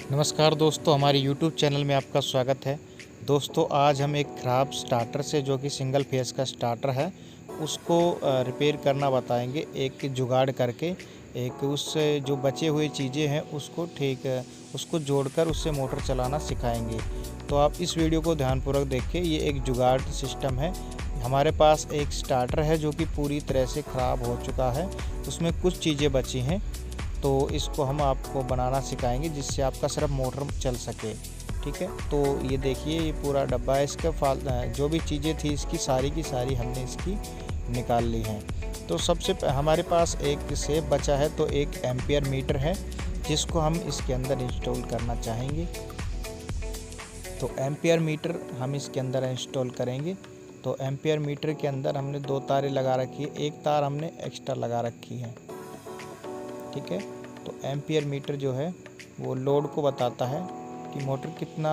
नमस्कार दोस्तों, हमारे YouTube चैनल में आपका स्वागत है। दोस्तों, आज हम एक ख़राब स्टार्टर से जो कि सिंगल फेस का स्टार्टर है उसको रिपेयर करना बताएंगे। एक जुगाड़ करके एक उससे जो बचे हुए चीज़ें हैं उसको जोड़कर उससे मोटर चलाना सिखाएंगे। तो आप इस वीडियो को ध्यानपूर्वक देखिए। ये एक जुगाड़ सिस्टम है। हमारे पास एक स्टार्टर है जो कि पूरी तरह से ख़राब हो चुका है, उसमें कुछ चीज़ें बची हैं, तो इसको हम आपको बनाना सिखाएंगे जिससे आपका सिर्फ मोटर चल सके। ठीक है, तो ये देखिए, ये पूरा डब्बा है। इसका जो भी चीज़ें थी इसकी सारी की सारी हमने इसकी निकाल ली हैं। तो सबसे हमारे पास एक सेफ बचा है, तो एक एम्पियर मीटर है जिसको हम इसके अंदर इंस्टॉल करना चाहेंगे। तो एम्पियर मीटर हम इसके अंदर इंस्टॉल करेंगे। तो एम्पियर मीटर के अंदर हमने 2 तारें लगा रखी है, एक तार हमने एक्स्ट्रा लगा रखी है। ठीक है, तो एम्पियर मीटर जो है वो लोड को बताता है कि मोटर कितना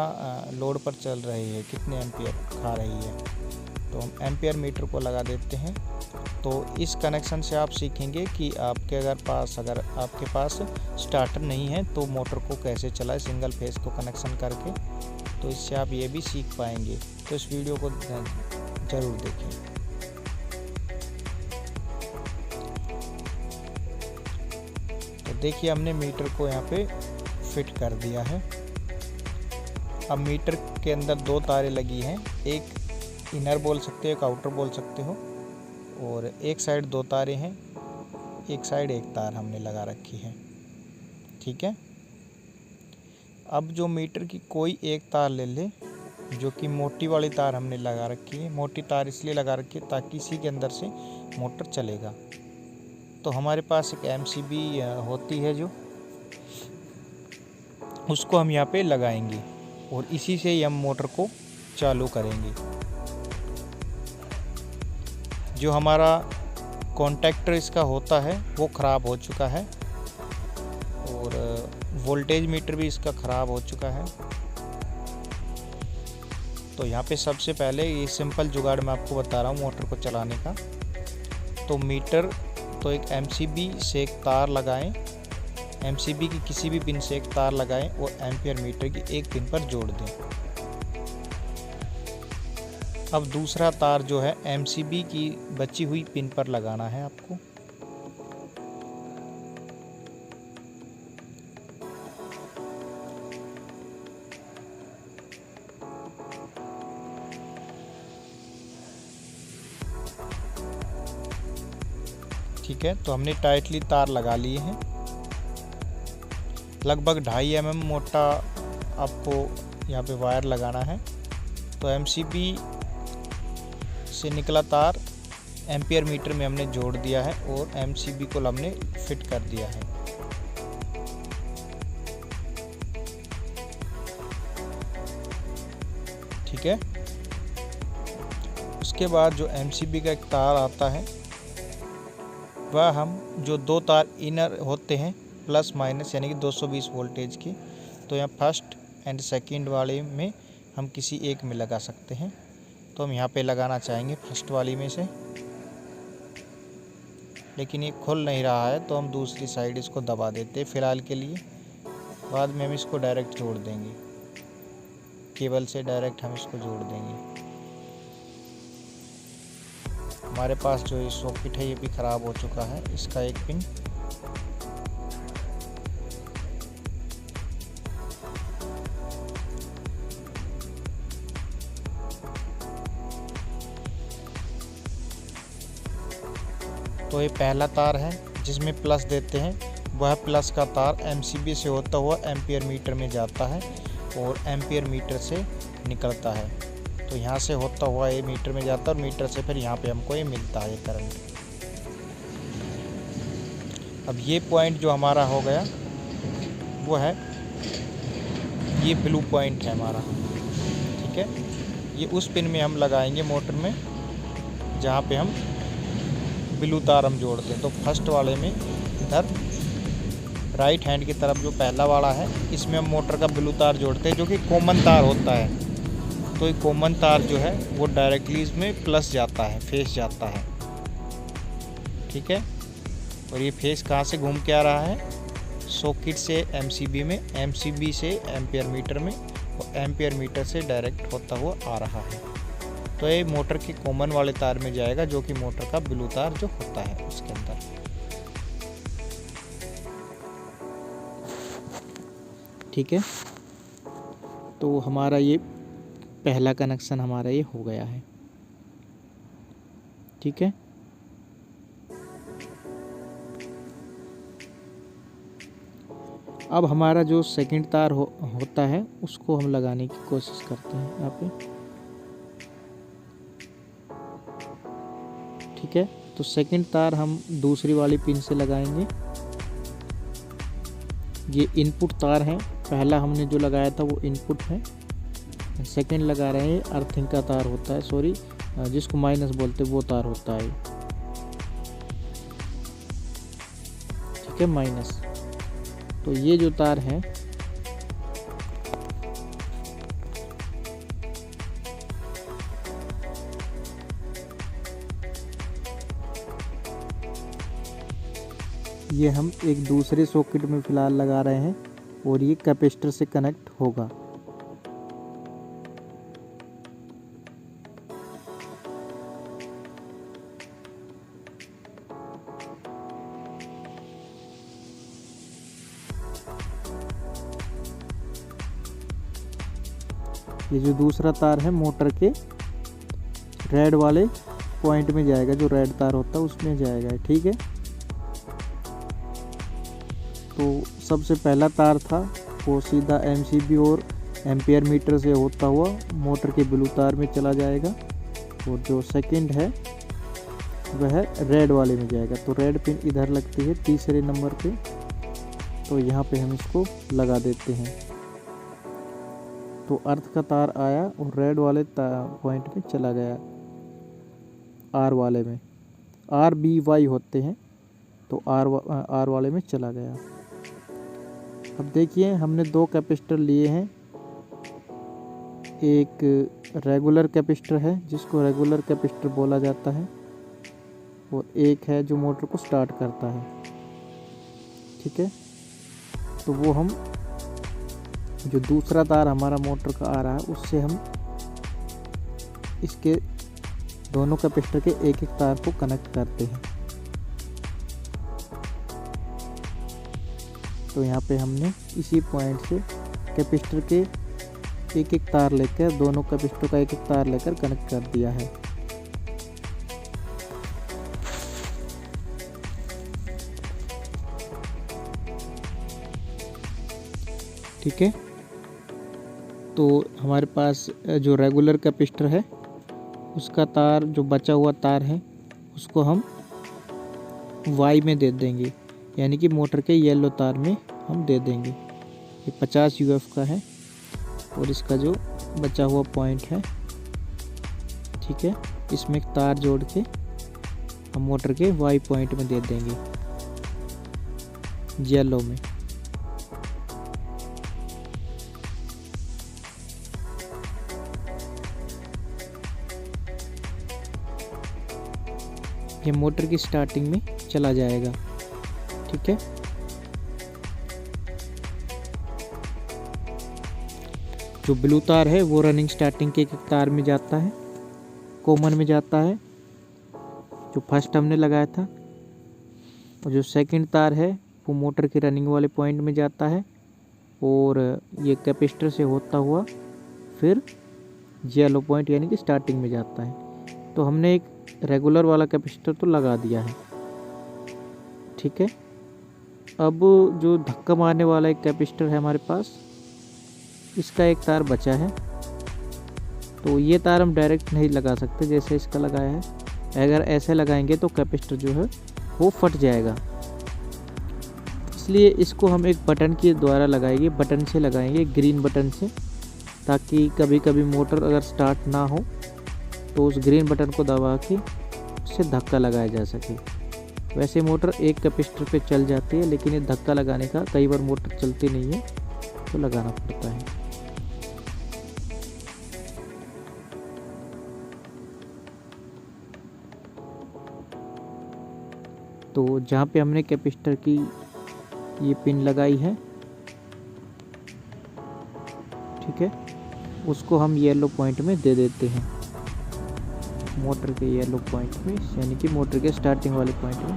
लोड पर चल रही है, कितने एम्पियर खा रही है। तो हम एम्पियर मीटर को लगा देते हैं। तो इस कनेक्शन से आप सीखेंगे कि अगर आपके पास स्टार्टर नहीं है तो मोटर को कैसे चलाए सिंगल फेस को कनेक्शन करके। तो इससे आप ये भी सीख पाएंगे। तो इस वीडियो को ज़रूर देखें। देखिए, हमने मीटर को यहाँ पे फिट कर दिया है। अब मीटर के अंदर 2 तारें लगी हैं, एक इनर बोल सकते हो, एक आउटर बोल सकते हो, और एक साइड 2 तारें हैं, एक साइड 1 तार हमने लगा रखी है। ठीक है, अब जो मीटर की कोई एक तार ले ले, जो कि मोटी वाली तार हमने लगा रखी है। मोटी तार इसलिए लगा रखी है ताकि इसी के अंदर से मोटर चलेगा। तो हमारे पास एक MCB होती है जो उसको हम यहाँ पे लगाएंगे और इसी से ही हम मोटर को चालू करेंगे। जो हमारा कॉन्टैक्टर इसका होता है वो ख़राब हो चुका है और वोल्टेज मीटर भी इसका ख़राब हो चुका है। तो यहाँ पे सबसे पहले ये सिंपल जुगाड़ मैं आपको बता रहा हूँ मोटर को चलाने का। तो एक MCB से एक तार लगाएं, MCB की किसी भी पिन से एक तार लगाएं और एम्पियर मीटर की एक पिन पर जोड़ दें। अब दूसरा तार जो है MCB की बची हुई पिन पर लगाना है आपको। ठीक है, तो हमने टाइटली तार लगा लिए हैं। लगभग 2.5 mm मोटा आपको यहाँ पे वायर लगाना है। तो MCB से निकला तार एम्पियर मीटर में हमने जोड़ दिया है और MCB को हमने फिट कर दिया है। ठीक है, उसके बाद जो MCB का एक तार आता है वह हम जो 2 तार इनर होते हैं प्लस माइनस यानी कि 220 वोल्टेज की, तो यहाँ फर्स्ट एंड सेकंड वाले में हम किसी एक में लगा सकते हैं। तो हम यहाँ पे लगाना चाहेंगे फर्स्ट वाली में से, लेकिन ये खुल नहीं रहा है तो हम दूसरी साइड इसको दबा देते हैं फ़िलहाल के लिए। बाद में हम इसको डायरेक्ट जोड़ देंगे, केबल से डायरेक्ट हम इसको जोड़ देंगे। हमारे पास जो ये सॉकेट है ये भी ख़राब हो चुका है, इसका एक पिन। तो ये पहला तार है जिसमें प्लस देते हैं, वह प्लस का तार MCB से होता हुआ एम्पियर मीटर में जाता है और एम्पियर मीटर से निकलता है। तो यहाँ से होता हुआ ये मीटर में जाता है और मीटर से फिर यहाँ पे हमको ये मिलता है ये करंट। अब ये पॉइंट जो हमारा हो गया वो है ये ब्लू पॉइंट है हमारा। ठीक है, ये उस पिन में हम लगाएंगे मोटर में जहाँ पे हम ब्लू तार हम जोड़ते हैं। तो फर्स्ट वाले में इधर राइट हैंड की तरफ जो पहला वाला है इसमें हम मोटर का ब्लू तार जोड़ते हैं जो कि कॉमन तार होता है। तो ये कॉमन तार जो है वो डायरेक्टली इसमें प्लस जाता है, फेस जाता है। ठीक है, और ये फेस कहाँ से घूम के आ रहा है, सॉकेट से एमसीबी में, एमसीबी से एम्पियर मीटर में और एम्पियर मीटर से डायरेक्ट होता हुआ आ रहा है। तो ये मोटर के कॉमन वाले तार में जाएगा, जो कि मोटर का ब्लू तार जो होता है उसके अंदर। ठीक है, तो हमारा ये पहला कनेक्शन हमारा ये हो गया है। ठीक है, अब हमारा जो सेकंड तार होता है उसको हम लगाने की कोशिश करते हैं यहाँ पे। ठीक है, तो सेकंड तार हम दूसरी वाली पिन से लगाएंगे। ये इनपुट तार है, पहला हमने जो लगाया था वो इनपुट है, सेकंड लगा रहे हैं अर्थिंग का तार होता है, सॉरी जिसको माइनस बोलते वो तार होता है। ठीक है, माइनस। तो ये जो तार है ये हम एक दूसरे सॉकेट में फ़िलहाल लगा रहे हैं और ये कैपेसिटर से कनेक्ट होगा। ये जो दूसरा तार है मोटर के रेड वाले पॉइंट में जाएगा, जो रेड तार होता है उसमें जाएगा। ठीक है, तो सबसे पहला तार था वो सीधा एमसीबी और एम्पियर मीटर से होता हुआ मोटर के ब्लू तार में चला जाएगा, और जो सेकंड है वह रेड वाले में जाएगा। तो रेड पिन इधर लगती है तीसरे नंबर पे, तो यहाँ पे हम इसको लगा देते हैं। तो अर्थ का तार आया और रेड वाले पॉइंट में चला गया, आर वाले में। आर बी वाई होते हैं, तो आर वाले में चला गया। अब देखिए हमने दो कैपेसिटर लिए हैं, एक रेगुलर कैपेसिटर है जिसको रेगुलर कैपेसिटर बोला जाता है, और एक है जो मोटर को स्टार्ट करता है। ठीक है, तो वो हम जो दूसरा तार हमारा मोटर का आ रहा है उससे हम इसके दोनों कैपेसिटर के एक एक तार को कनेक्ट करते हैं। तो यहाँ पे हमने इसी पॉइंट से कैपेसिटर के एक एक तार लेकर, दोनों कैपेसिटर का एक एक तार लेकर कनेक्ट कर दिया है। ठीक है, तो हमारे पास जो रेगुलर कैपेसिटर है उसका तार, जो बचा हुआ तार है उसको हम वाई में दे देंगे, यानी कि मोटर के येलो तार में हम दे देंगे। ये 50 यूएफ का है और इसका जो बचा हुआ पॉइंट है, ठीक है, इसमें एक तार जोड़ के हम मोटर के वाई पॉइंट में दे देंगे, येलो में। ये मोटर की स्टार्टिंग में चला जाएगा। ठीक है, जो ब्लू तार है वो रनिंग स्टार्टिंग के एक तार में जाता है, कॉमन में जाता है जो फर्स्ट हमने लगाया था, और जो सेकंड तार है वो मोटर के रनिंग वाले पॉइंट में जाता है, और ये कैपेसिटर से होता हुआ फिर येलो पॉइंट यानी कि स्टार्टिंग में जाता है। तो हमने एक रेगुलर वाला कैपेसिटर तो लगा दिया है। ठीक है, अब जो धक्का मारने वाला एक कैपेसिटर है हमारे पास, इसका एक तार बचा है, तो ये तार हम डायरेक्ट नहीं लगा सकते जैसे इसका लगाया है। अगर ऐसे लगाएंगे तो कैपेसिटर जो है वो फट जाएगा, इसलिए इसको हम एक बटन के द्वारा लगाएंगे, बटन से लगाएंगे, ग्रीन बटन से, ताकि कभी कभी मोटर अगर स्टार्ट ना हो तो उस ग्रीन बटन को दबा के उससे धक्का लगाया जा सके। वैसे मोटर एक कैपेसिटर पे चल जाती है, लेकिन ये धक्का लगाने का, कई बार मोटर चलती नहीं है तो लगाना पड़ता है। तो जहाँ पे हमने कैपेसिटर की ये पिन लगाई है, ठीक है। उसको हम येलो पॉइंट में दे देते हैं, मोटर के येलो पॉइंट में, यानी कि मोटर के स्टार्टिंग वाले पॉइंट में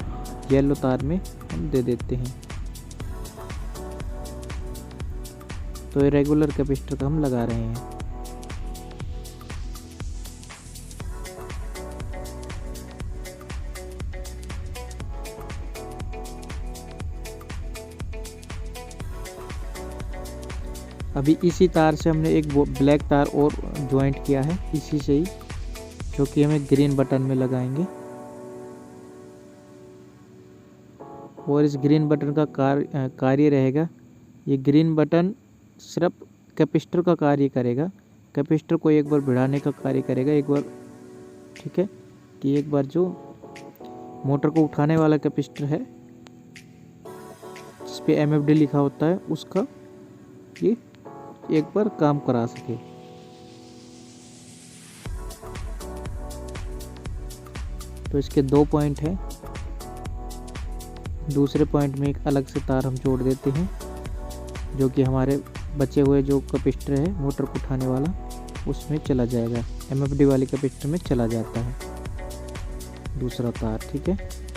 येलो तार में हम दे देते हैं। तो ये रेगुलर कैपेसिटर का हम लगा रहे हैं। अभी इसी तार से हमने एक ब्लैक तार और ज्वाइंट किया है, इसी से ही, जो कि हमें ग्रीन बटन में लगाएंगे। और इस ग्रीन बटन का कार्य रहेगा, ये ग्रीन बटन सिर्फ कैपेसिटर का कार्य करेगा, कैपेसिटर को एक बार बढ़ाने का कार्य करेगा एक बार, ठीक है। कि एक बार जो मोटर को उठाने वाला कैपेसिटर है जिस पे MFD लिखा होता है, उसका ये एक बार काम करा सके। तो इसके 2 पॉइंट हैं, दूसरे पॉइंट में एक अलग से तार हम जोड़ देते हैं, जो कि हमारे बचे हुए जो कैपेसिटर है मोटर को उठाने वाला, उसमें चला जाएगा, MFD वाले कैपेसिटर में चला जाता है दूसरा तार, ठीक है।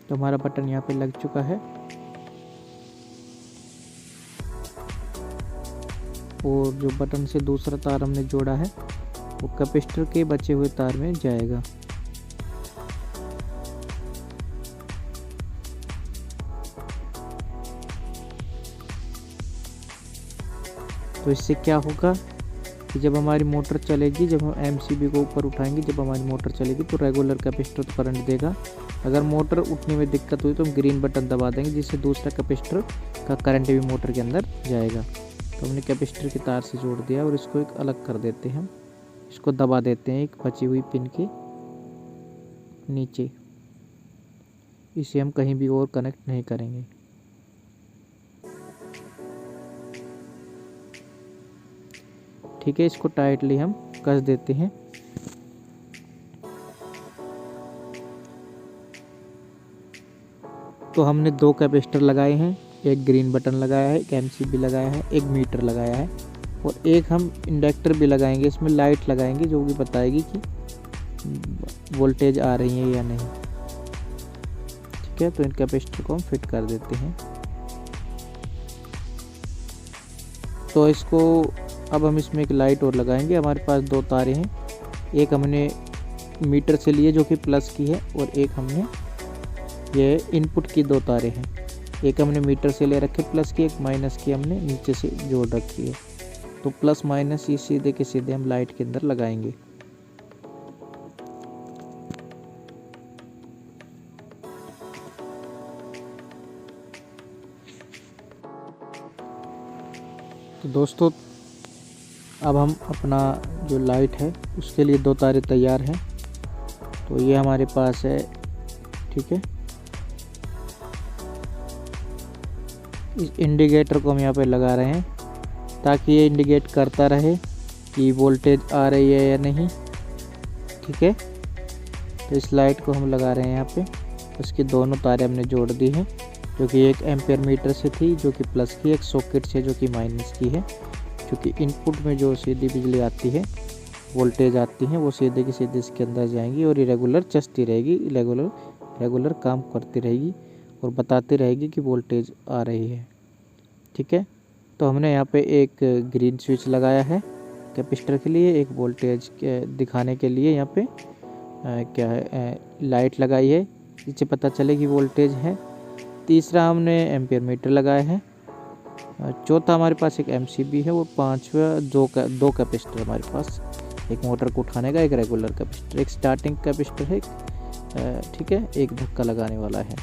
तो हमारा बटन यहाँ पे लग चुका है, और जो बटन से दूसरा तार हमने जोड़ा है वो कैपेसिटर के बचे हुए तार में जाएगा। तो इससे क्या होगा कि जब हमारी मोटर चलेगी, जब हम MCB को ऊपर उठाएंगे, जब हमारी मोटर चलेगी तो रेगुलर कैपेसिटर तो करंट देगा। अगर मोटर उठने में दिक्कत हुई तो हम ग्रीन बटन दबा देंगे, जिससे दूसरा कैपेसिटर का करंट भी मोटर के अंदर जाएगा। तो हमने कैपेसिटर के तार से जोड़ दिया और इसको एक अलग कर देते हैं, हम इसको दबा देते हैं एक बची हुई पिन के नीचे, इसे हम कहीं भी और कनेक्ट नहीं करेंगे। ठीक है, इसको टाइटली हम कस देते हैं। तो हमने 2 कैपेसिटर लगाए हैं, एक ग्रीन बटन लगाया है, एक MCB लगाया है, एक मीटर लगाया है, और एक हम इंडक्टर भी लगाएंगे, इसमें लाइट लगाएंगे जो कि बताएगी कि वोल्टेज आ रही है या नहीं। ठीक है, तो इन कैपेसिटर को हम फिट कर देते हैं। तो इसको अब हम इसमें एक लाइट और लगाएंगे। हमारे पास 2 तारे हैं, एक हमने मीटर से लिए जो कि प्लस की है, और एक हमने ये इनपुट की 2 तारे हैं, एक हमने मीटर से ले रखे प्लस की, एक माइनस की हमने नीचे से जोड़ रखी है। तो प्लस माइनस ये सीधे के सीधे हम लाइट के अंदर लगाएंगे। तो दोस्तों, अब हम अपना जो लाइट है उसके लिए 2 तारे तैयार हैं। तो ये हमारे पास है, ठीक है। इस इंडिकेटर को हम यहाँ पे लगा रहे हैं ताकि ये इंडिकेट करता रहे कि वोल्टेज आ रही है या नहीं, ठीक है। तो इस लाइट को हम लगा रहे हैं यहाँ पे, उसकी दोनों तारें हमने जोड़ दी हैं, जो कि एक एम्पेयर मीटर से थी जो कि प्लस की, एक सॉकेट से जो कि माइनस की है, क्योंकि इनपुट में जो सीधी बिजली आती है, वोल्टेज आती है, वो सीधे की सीधे इसके अंदर जाएंगी और ये रेगुलर चलती रहेगी, रेगुलर काम करती रहेगी और बताती रहेगी कि वोल्टेज आ रही है। ठीक है, तो हमने यहाँ पे एक ग्रीन स्विच लगाया है कैपेसिटर के लिए, एक वोल्टेज के दिखाने के लिए यहाँ पे क्या है लाइट लगाई है जिससे पता चले कि वोल्टेज है। तीसरा हमने एम्पियर मीटर लगाया है। चौथा हमारे पास एक MCB है, और पांचवा दो कैपेसिटर हमारे पास, एक मोटर को उठाने का, एक रेगुलर कैपेसिटर, एक स्टार्टिंग कैपेसिटर है, ठीक है, एक धक्का लगाने वाला है।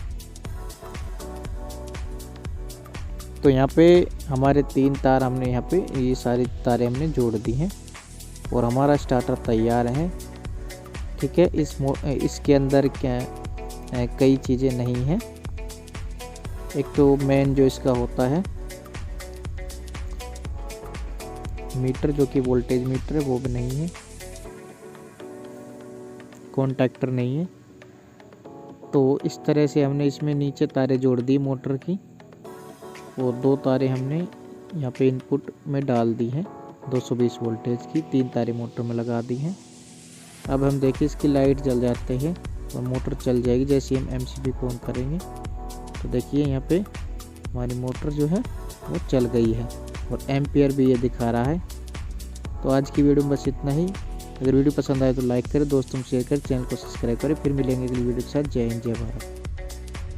तो यहाँ पे हमारे 3 तार हमने यहाँ पे ये सारी तारें हमने जोड़ दी हैं। और हमारा स्टार्टर तैयार है। ठीक है, इसके अंदर क्या कई चीज़ें नहीं हैं। एक तो मेन जो इसका होता है मीटर, जो कि वोल्टेज मीटर है, वो भी नहीं है। कॉन्टैक्टर नहीं है। तो इस तरह से हमने इसमें नीचे तारें जोड़ दी मोटर की, और 2 तारें हमने यहाँ पे इनपुट में डाल दी हैं 220 वोल्टेज की। 3 तारें मोटर में लगा दी हैं। अब हम देखिए इसकी लाइट जल जाते हैं और मोटर चल जाएगी जैसे हम MCB को ऑन करेंगे। तो देखिए यहाँ पे हमारी मोटर जो है वो चल गई है और एम्पियर भी ये दिखा रहा है। तो आज की वीडियो में बस इतना ही। अगर वीडियो पसंद आए तो लाइक करें, दोस्तों में शेयर करें, चैनल को सब्सक्राइब करें। फिर मिलेंगे अगली वीडियो के साथ। जय हिंद, जय भारत।